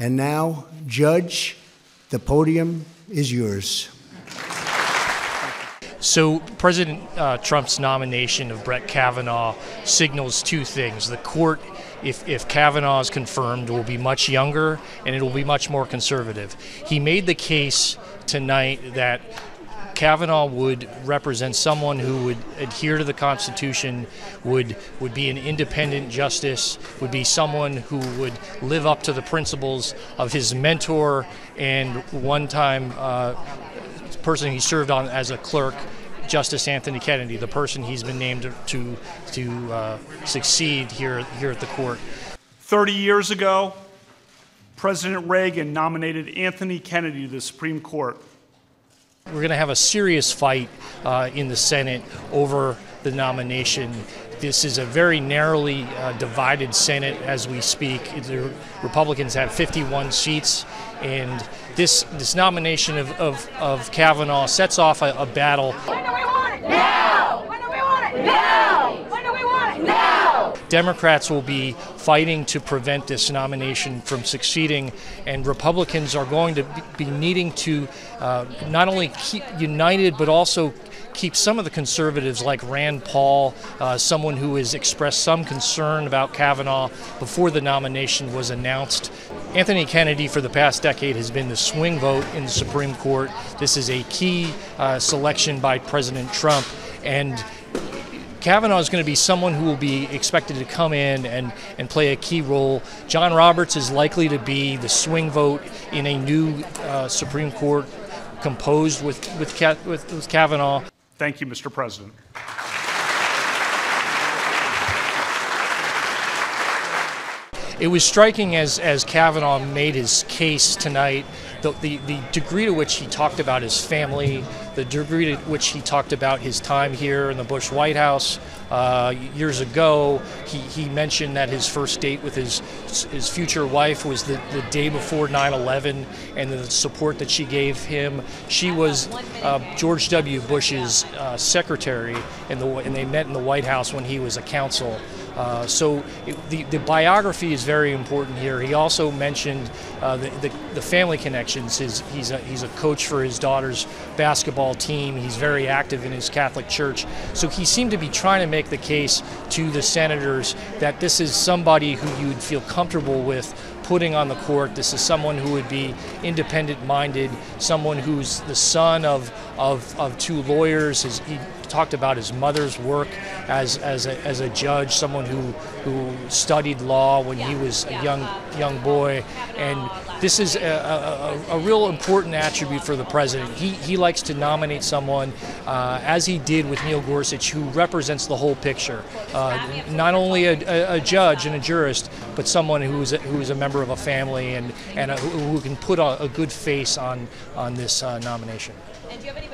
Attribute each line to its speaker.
Speaker 1: And now, Judge, the podium is yours.
Speaker 2: So President Trump's nomination of Brett Kavanaugh signals two things. The court, if Kavanaugh is confirmed, will be much younger and it will be much more conservative. He made the case tonight that Kavanaugh would represent someone who would adhere to the Constitution, would be an independent justice, would be someone who would live up to the principles of his mentor and one-time person he served on as a clerk, Justice Anthony Kennedy, the person he's been named to succeed here at the court.
Speaker 3: 30 years ago, President Reagan nominated Anthony Kennedy to the Supreme Court.
Speaker 2: We're going to have a serious fight in the Senate over the nomination. This is a very narrowly divided Senate as we speak. The Republicans have 51 seats, and this nomination of Kavanaugh sets off a battle.
Speaker 4: When do we want it? Now! When do we want it? Now! When do we want it? Now!
Speaker 2: Democrats will be fighting to prevent this nomination from succeeding, and Republicans are going to be needing to not only keep united but also keep some of the conservatives like Rand Paul, someone who has expressed some concern about Kavanaugh before the nomination was announced. Anthony Kennedy for the past decade has been the swing vote in the Supreme Court. This is a key selection by President Trump, and Kavanaugh is going to be someone who will be expected to come in and play a key role. John Roberts is likely to be the swing vote in a new Supreme Court composed with Kavanaugh.
Speaker 3: Thank you, Mr. President.
Speaker 2: It was striking as Kavanaugh made his case tonight, the degree to which he talked about his family, the degree to which he talked about his time here in the Bush White House. Years ago, he mentioned that his first date with his future wife was the day before 9/11, and the support that she gave him. She was George W. Bush's secretary, and they met in the White House when he was a counsel. So the biography is very important here. He also mentioned the family connections. He's a coach for his daughter's basketball team. He's very active in his Catholic church. So he seemed to be trying to make the case to the senators that this is somebody who you would feel comfortable with putting on the court. This is someone who would be independent-minded, someone who's the son of two lawyers. He talked about his mother's work as a judge, someone who studied law when he was a young boy, and this is a real important attribute for the president. He likes to nominate someone, as he did with Neil Gorsuch, who represents the whole picture. Not only a judge and a jurist, but someone who is a member of a family and who can put a good face on this nomination.
Speaker 4: And do you have any